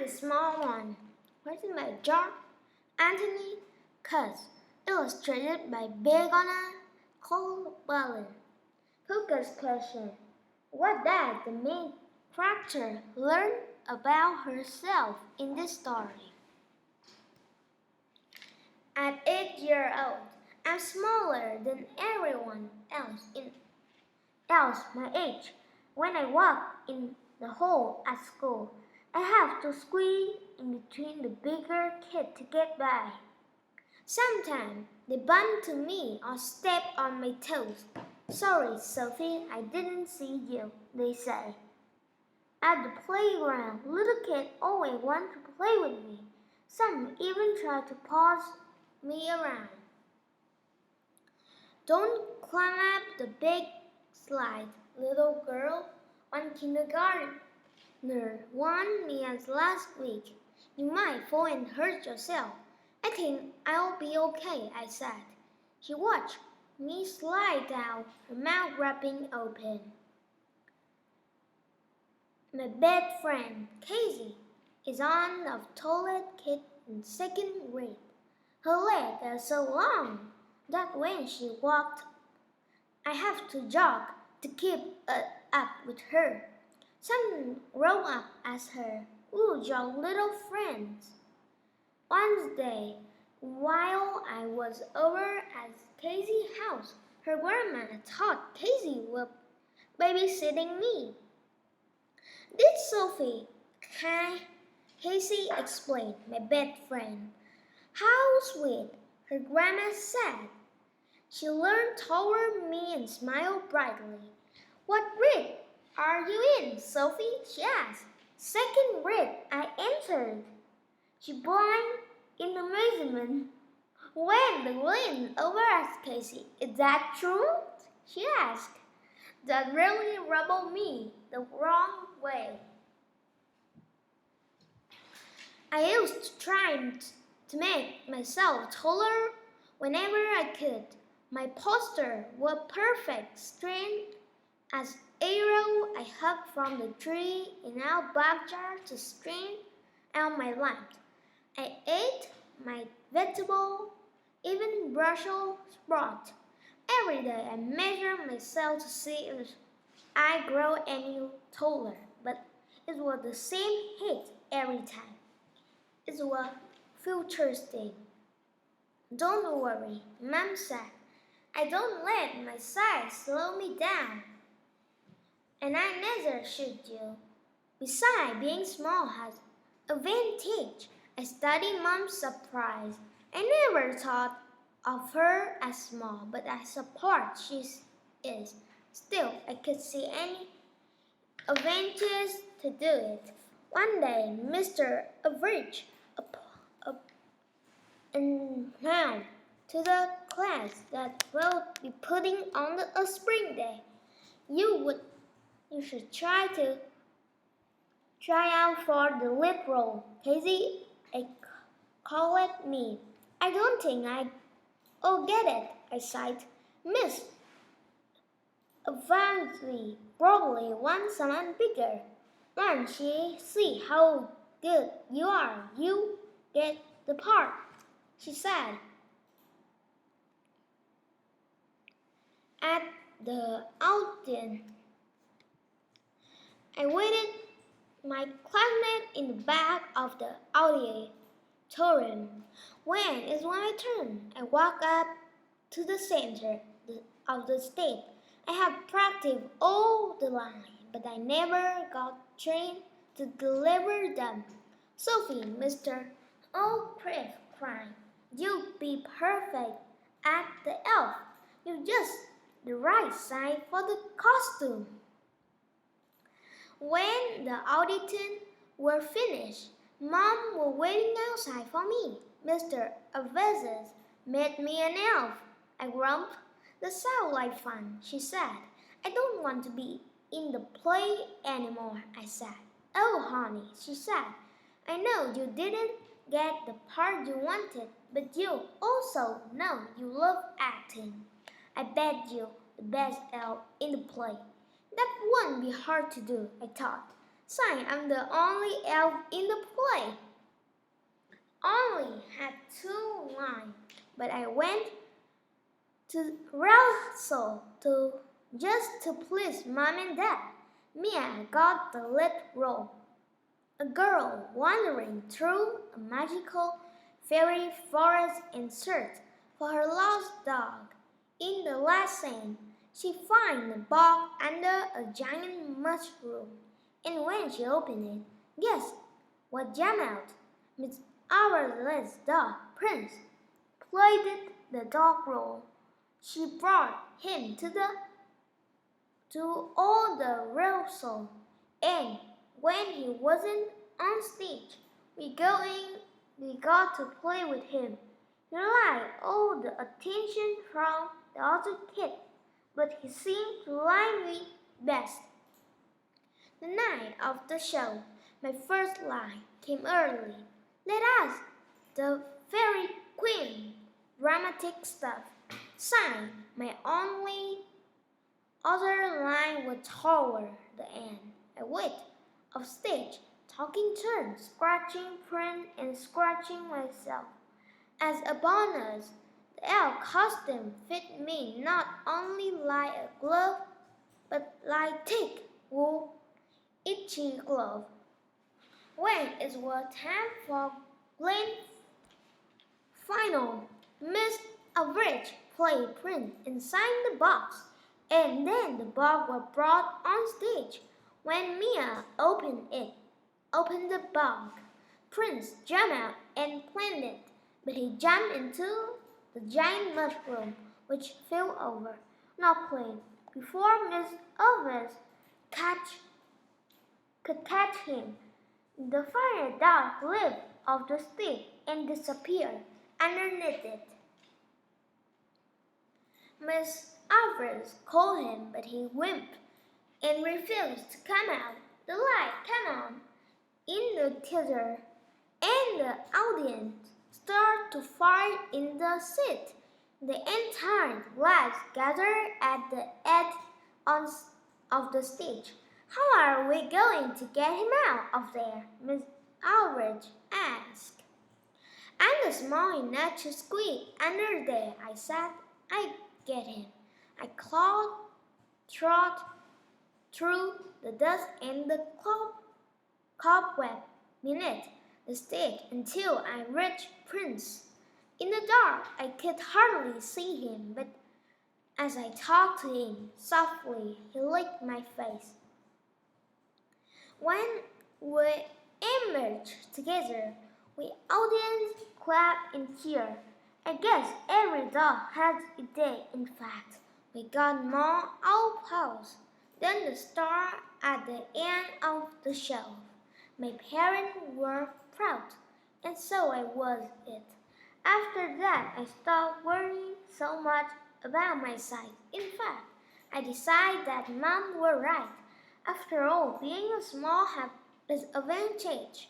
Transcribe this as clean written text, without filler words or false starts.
the small one. Where's my jar? Anthony Cuss, illustrated by Begona Colbullen. Focus question. What does the main character learn about herself in this story? At 8 years old, I'm smaller than everyone else my age. When I walk in the hall at school, I have to squeeze in between the bigger kids to get by. Sometimes they bump into me or step on my toes. Sorry, Sophie, I didn't see you, they say. At the playground, little kids always want to play with me. Some even try to pass me around. Don't climb up the big slide, little girl. One kindergartner warned me last week. You might fall and hurt yourself. I think I'll be okay, I said. She watched me slide down, her mouth wrapping open. My best friend, Casey, is on a toilet kid in second grade. Her legs are so long that when she walked, I have to jog to keep up with her. Some grown up asked her, "Who's your little friends?" One day, while I was over at Casey's house, her grandma thought Casey was babysitting me. Did Sophie? Casey explained, my best friend. How sweet, her grandma said. She leaned toward me and smiled brightly. What grade are you in, Sophie? She asked. Second grade, I answered. She blinked in amazement. When the wind over asked Casey, "Is that true?" she asked. That really rubbed me the wrong way. I used to try to make myself taller whenever I could. My posture was perfect, straight as arrow. I hopped from the tree in our backyard to string out my lunch. I ate my vegetable, even Brussels sprout. Every day I measured myself to see if I grow any taller, but it was the same height every time. It was futuristic. Don't worry, Mom said. I don't let my size slow me down. And I neither should you. Besides, being small has advantage. I studied Mom's surprise. I never thought of her as small, but I support she is. Still, I could see any advantage to do it. One day, Mr. Average announced to the class that we'll be putting on a spring day. You should try out for the lead role. Casey called me. I don't think I'll get it, I sighed. Miss Evangeline probably wants someone bigger. Once she see how good you are, you get the part, she said. At the audience, I waited my classmate in the back of the auditorium. When it's my turn, I walk up to the center of the stage. I have practiced all the lines, but I never got trained to deliver them. Sophie, Mr. O'Criffe cried, "You'll be perfect at the elf. You just the right size for the costume." When the audition were finished, Mom was waiting outside for me. Mr. Avezes made me an elf. I grumped. That sounds like fun, she said. I don't want to be in the play anymore, I said. Oh, honey, she said. I know you didn't get the part you wanted, but you also know you love acting. I bet you the best elf in the play. That wouldn't be hard to do, I thought. Sign, I'm the only elf in the play. Only had 2 lines, but I went to rehearsal just to please Mom and Dad. Mia got the lead role, a girl wandering through a magical fairy forest in search for her lost dog. In the last scene, she finds the bog under a giant mushroom, and when she opened it, guess what jumped out? Miss Aurelia dog, Prince, played the dog role. She brought him to all the rehearsal, and when he wasn't on stage, we got to play with him. He liked all the attention from the other kids, but he seemed to like me best. The night of the show, my first line came early. Let us, the fairy queen, dramatic stuff. Sign, my only other line was toward the end. I wait off stage, talking turns, scratching print and scratching myself. As a bonus, the elf costume fit me not only like a glove, but like thick wool, itchy glove. When it was time for grand final, Miss Average played Prince inside the box, and then the box was brought on stage. When Mia opened the box, Prince jumped out and planted, but he jumped into the giant mushroom, which fell over, not playing, before Miss Average could catch him. The fire dog leaped off the stick and disappeared underneath it. Miss Alvarez called him, but he whimpered and refused to come out. The light came on in the theater, and the audience started to fire in the seat. The entire class gathered at the edge of the stage. How are we going to get him out of there? Miss Alvarez asked. I'm small enough to squeak under there, I said. I get him. I trot through the dust and the cobweb beneath the stage until I reached Prince. In the dark, I could hardly see him, but as I talked to him softly, he licked my face. When we emerged together, we audience clapped and cheered. I guess every dog has a day. In fact, we got more applause than the star at the end of the show. My parents were proud, and so I was it. After that, I stopped worrying so much about my size. In fact, I decided that Mom was right. After all, being a small has its advantage.